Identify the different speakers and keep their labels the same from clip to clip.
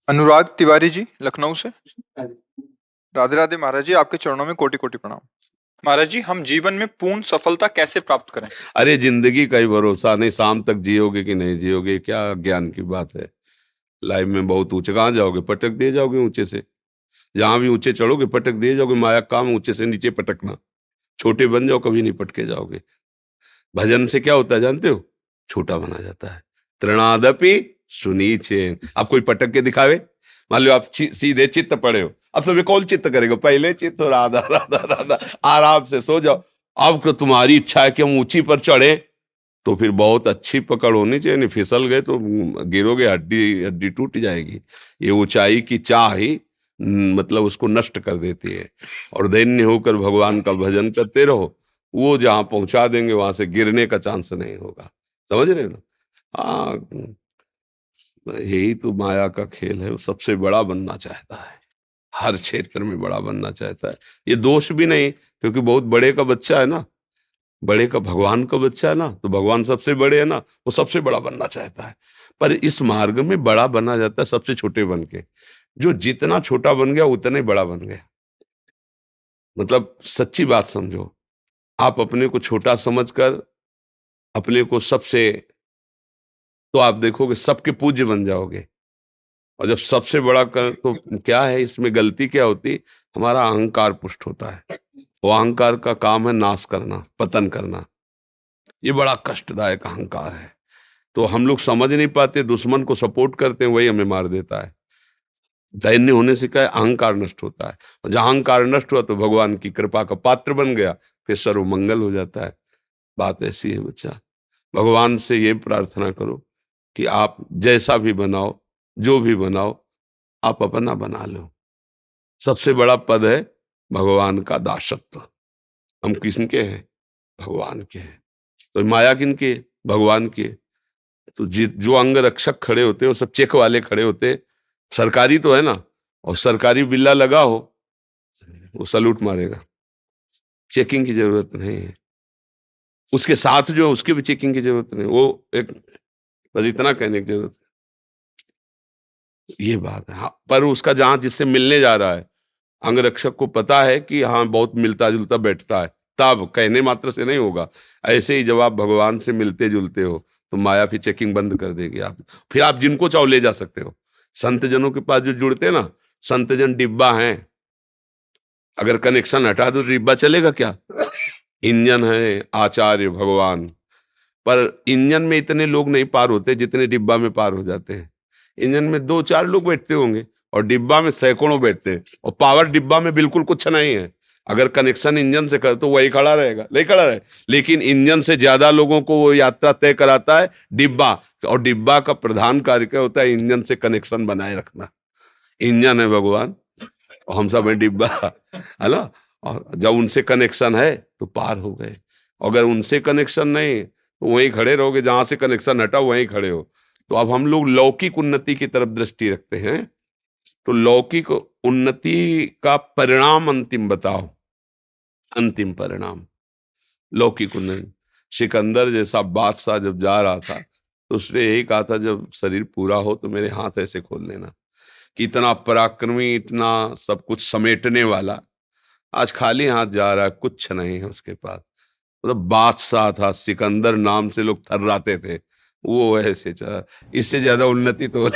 Speaker 1: अनुराग तिवारी जी, लखनऊ से। राधे राधे महाराज जी, आपके चरणों में कोटि कोटि प्रणाम। महाराज जी, हम जीवन में पूर्ण सफलता कैसे प्राप्त करें?
Speaker 2: अरे जिंदगी का ही भरोसा नहीं, शाम तक जियोगे कि नहीं जियोगे, क्या ज्ञान की बात है। लाइफ में बहुत ऊंचे कहाँ जाओगे, पटक दिए जाओगे ऊंचे से। जहां भी ऊंचे चढ़ोगे पटक दिए जाओगे। माया का काम ऊंचे से नीचे पटकना। छोटे बन जाओ, कभी नहीं पटके जाओगे। भजन से क्या होता है जानते हो? छोटा बना जाता है। तृणादपि सुनीचे। अब कोई पटक के दिखावे। मान लो आप सीधे चित्त पड़े हो, अब सब कौन चित्त करेगा? पहले चित्त राधा राधा राधा। आराम से सो जाओ। अब तो तुम्हारी इच्छा है कि हम ऊंची पर चढ़े, तो फिर बहुत अच्छी पकड़ होनी चाहिए। नहीं फिसल गए तो गिरोगे, हड्डी हड्डी टूट जाएगी। ये ऊंचाई की चाह ही मतलब उसको नष्ट कर देती है। और दैन्य होकर भगवान का भजन करते रहो, वो जहां पहुंचा देंगे वहां से गिरने का चांस नहीं होगा। समझ रहे हो ना? हाँ, यही तो माया का खेल है। वो सबसे बड़ा बनना चाहता है, हर क्षेत्र में बड़ा बनना चाहता है। ये दोष भी नहीं, क्योंकि बहुत बड़े का बच्चा है ना, बड़े का भगवान का बच्चा है ना, तो भगवान सबसे बड़े है ना, वो सबसे बड़ा बनना चाहता है। पर इस मार्ग में बड़ा बना जाता है सबसे छोटे बन के। जो जितना छोटा बन गया उतना ही बड़ा बन गया। मतलब सच्ची बात समझो। आप अपने को छोटा समझकर अपने को सबसे, तो आप देखोगे सबके पूज्य बन जाओगे। और जब सबसे बड़ा कर तो क्या है, इसमें गलती क्या होती? हमारा अहंकार पुष्ट होता है। वो अहंकार का काम है नाश करना, पतन करना। ये बड़ा कष्टदायक अहंकार है। तो हम लोग समझ नहीं पाते, दुश्मन को सपोर्ट करते हैं, वही हमें मार देता है। दैन्य होने से क्या है, अहंकार नष्ट होता है। और जहां अहंकार नष्ट हुआ तो भगवान की कृपा का पात्र बन गया, फिर सर्व मंगल हो जाता है। बात ऐसी है बच्चा। भगवान से ये प्रार्थना करो कि आप जैसा भी बनाओ, जो भी बनाओ, आप अपना बना लो। सबसे बड़ा पद है भगवान का दासत्व। हम किसके हैं? भगवान के हैं। तो माया किनके? भगवान के। तो जो अंग रक्षक खड़े होते हैं वो सब चेक वाले खड़े होते हैं। सरकारी तो है ना, और सरकारी बिल्ला लगा हो, वो सलूट मारेगा। चेकिंग की जरूरत नहीं है। उसके साथ जो है उसकी भी चेकिंग की जरूरत नहीं। वो एक, बस इतना कहने की जरूरत है। ये बात है। हाँ, पर उसका जहां जिससे मिलने जा रहा है, अंगरक्षक को पता है कि हाँ बहुत मिलता जुलता बैठता है, तब कहने मात्र से नहीं होगा। ऐसे ही जब आप भगवान से मिलते जुलते हो तो माया फिर चेकिंग बंद कर देगी। आप फिर आप जिनको चाहो ले जा सकते हो। संत जनों के पास जो जुड़ते हैं ना, संत जन डिब्बा हैं। अगर कनेक्शन हटा दो तो डिब्बा चलेगा क्या? इंजन है आचार्य भगवान। पर इंजन में इतने लोग नहीं पार होते जितने डिब्बा में पार हो जाते हैं। इंजन में दो चार लोग बैठते होंगे और डिब्बा में सैकड़ों बैठते हैं, और पावर डिब्बा में बिल्कुल कुछ नहीं है। अगर कनेक्शन इंजन से कर तो वही खड़ा रहेगा, नहीं खड़ा रहे। लेकिन इंजन से ज्यादा लोगों को वो यात्रा तय कराता है डिब्बा। और डिब्बा का प्रधान कार्य क्या होता है? इंजन से कनेक्शन बनाए रखना। इंजन है भगवान और हम सब है डिब्बा, है ना। और जब उनसे कनेक्शन है तो पार हो गए। अगर उनसे कनेक्शन नहीं तो वहीं खड़े रहोगे, जहां से कनेक्शन हटा वहीं खड़े हो। तो अब हम लोग लौकिक उन्नति की तरफ दृष्टि रखते हैं। तो लौकिक उन्नति का परिणाम अंतिम बताओ। अंतिम परिणाम लौकिक उन्नति। सिकंदर जैसा बादशाह जब जा रहा था तो उसने यही कहा था, जब शरीर पूरा हो तो मेरे हाथ ऐसे खोल लेना। कि इतना पराक्रमी, इतना सब कुछ समेटने वाला, आज खाली हाथ जा रहा है, कुछ नहीं है उसके पास। मतलब बादशाह था, सिकंदर नाम से लोग थर्राते थे। वो ऐसे चला। इससे ज्यादा उन्नति तो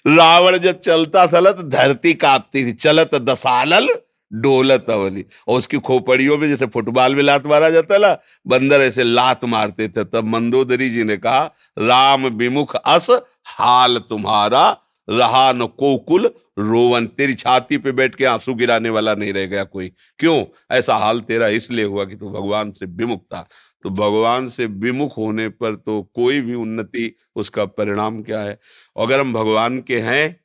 Speaker 2: रावण जब चलता था ना तो धरती कांपती थी। चलत दसानल डोलत अवली। और उसकी खोपड़ियों में जैसे फुटबॉल में लात मारा जाता ना, बंदर ऐसे लात मारते थे। तब मंदोदरी जी ने कहा, राम विमुख अस हाल तुम्हारा, रहा न कोकुल रोवन। तेरी छाती पे बैठ के आंसू गिराने वाला नहीं रह गया कोई। क्यों ऐसा हाल तेरा? इसलिए हुआ कि तू भगवान से विमुख था। तो भगवान से विमुख होने पर तो कोई भी उन्नति, उसका परिणाम क्या है? अगर हम भगवान के हैं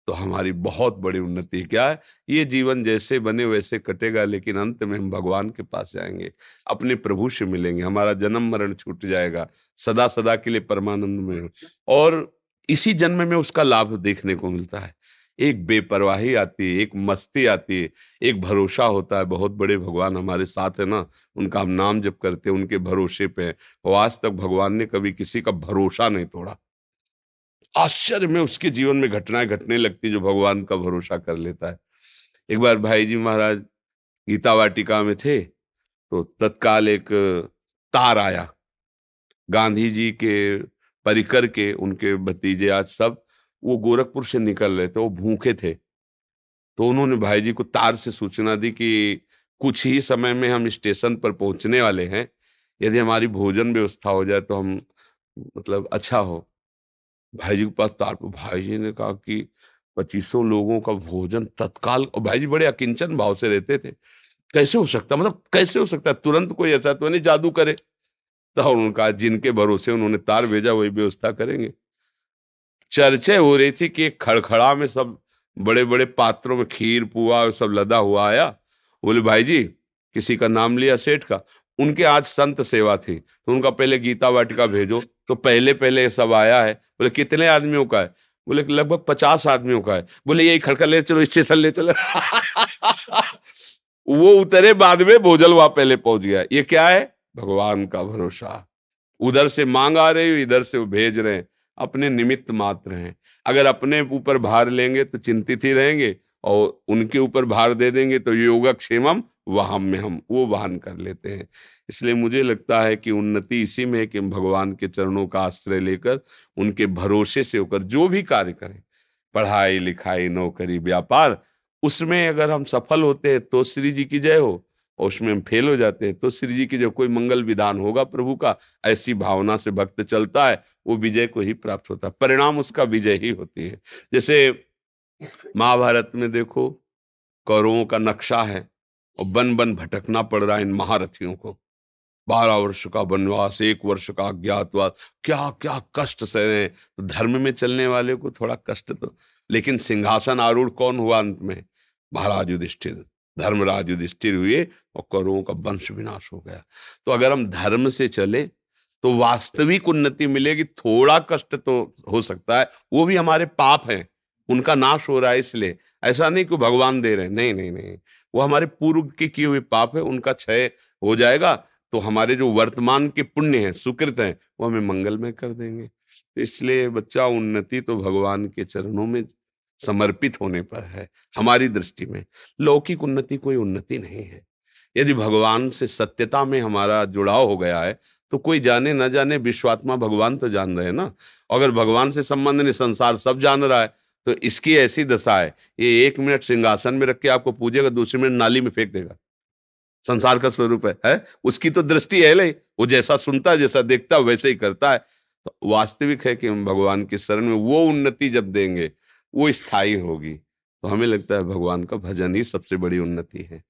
Speaker 2: तो हमारी बहुत बड़ी उन्नति क्या है? ये जीवन जैसे बने वैसे कटेगा, लेकिन अंत में हम भगवान के पास जाएंगे, अपने प्रभु से मिलेंगे, हमारा जन्म मरण छूट जाएगा, सदा सदा के लिए परमानंद में। और इसी जन्म में उसका लाभ देखने को मिलता है। एक बेपरवाही आती है, एक मस्ती आती है, एक भरोसा होता है। बहुत बड़े भगवान हमारे साथ है ना, उनका हम नाम जप करते हैं, उनके भरोसे पे हैं। और आज तक भगवान ने कभी किसी का भरोसा नहीं तोड़ा। आश्चर्य में उसके जीवन में घटनाएं घटने लगती जो भगवान का भरोसा कर लेता है। एक बार भाई जी महाराज गीता वाटिका में थे, तो तत्काल एक तार आया, गांधी जी के परिकर के, उनके भतीजे आज सब, वो गोरखपुर से निकल रहे थे, वो भूखे थे। तो उन्होंने भाई जी को तार से सूचना दी कि कुछ ही समय में हम स्टेशन पर पहुंचने वाले हैं, यदि हमारी भोजन व्यवस्था हो जाए तो हम मतलब अच्छा हो। भाई जी के पास तार पे, भाई जी ने कहा कि 2500 लोगों का भोजन तत्काल, और भाई जी बड़े अकिंचन भाव से रहते थे, कैसे हो सकता, मतलब कैसे हो सकता है, तुरंत कोई ऐसा तो नहीं जादू करे। तो उनका जिनके भरोसे उन्होंने तार भेजा वही व्यवस्था करेंगे। चर्चा हो रही थी कि एक खड़खड़ा में सब बड़े बड़े पात्रों में खीर पुआ और सब लदा हुआ आया। बोले भाई जी, किसी का नाम लिया सेठ का, उनके आज संत सेवा थी तो उनका पहले गीता वाटिका भेजो। तो पहले पहले ये सब आया है। बोले कितने आदमियों का है? बोले कि लगभग 50 आदमियों का है। बोले यही खड़खड़ ले चलो, स्टेशन ले चलो। वो उतरे बाद में, भोजल वहां पहले पहुंच गया। ये क्या है? भगवान का भरोसा। उधर से मांग आ रही हो, इधर से वो भेज रहे हैं, अपने निमित्त मात्र हैं। अगर अपने ऊपर भार लेंगे तो चिंतित ही रहेंगे, और उनके ऊपर भार दे देंगे तो योगक्षेमम वहम में हम वो वहन कर लेते हैं। इसलिए मुझे लगता है कि उन्नति इसी में है कि हम भगवान के चरणों का आश्रय लेकर उनके भरोसे से होकर जो भी कार्य करें, पढ़ाई लिखाई नौकरी व्यापार, उसमें अगर हम सफल होते हैं तो श्री जी की जय हो, और उसमें हम फेल हो जाते हैं तो श्री जी की जो कोई मंगल विधान होगा प्रभु का, ऐसी भावना से भक्त चलता है, वो विजय को ही प्राप्त होता है, परिणाम उसका विजय ही होती है। जैसे महाभारत में देखो, कौरवों का नक्शा है और बन बन भटकना पड़ रहा है इन महारथियों को। 12 वर्ष का वनवास, 1 वर्ष का अज्ञातवास, क्या क्या कष्ट सह रहे हैं। तो धर्म में चलने वाले को थोड़ा कष्ट तो, लेकिन सिंहासन आरूढ़ कौन हुआ अंत में? महाराज युधिष्ठिर, धर्मराज युधिष्ठिर हुए, और कौरवों का वंश विनाश हो गया। तो अगर हम धर्म से चले तो वास्तविक उन्नति मिलेगी। थोड़ा कष्ट तो हो सकता है, वो भी हमारे पाप हैं, उनका नाश हो रहा है इसलिए। ऐसा नहीं कि भगवान दे रहे हैं, नहीं नहीं नहीं, वो हमारे पूर्व के किए हुए पाप है, उनका क्षय हो जाएगा। तो हमारे जो वर्तमान के पुण्य हैं, सुकृत हैं, वो हमें मंगलमय कर देंगे। तो इसलिए बच्चा, उन्नति तो भगवान के चरणों में समर्पित होने पर है। हमारी दृष्टि में लौकिक उन्नति कोई उन्नति नहीं है। यदि भगवान से सत्यता में हमारा जुड़ाव हो गया है तो कोई जाने न जाने, विश्वात्मा भगवान तो जान रहे हैं ना। अगर भगवान से संबंध नहीं, संसार सब जान रहा है, तो इसकी ऐसी दशा है, ये 1 मिनट सिंहासन में रख के आपको पूजेगा, दूसरे मिनट नाली में फेंक देगा। संसार का स्वरूप है? उसकी तो दृष्टि है नहीं, वो जैसा सुनता है, जैसा देखता है, वैसे ही करता है। तो वास्तविक है कि हम भगवान की शरण में वो उन्नति जब देंगे, वो स्थायी होगी। तो हमें लगता है भगवान का भजन ही सबसे बड़ी उन्नति है।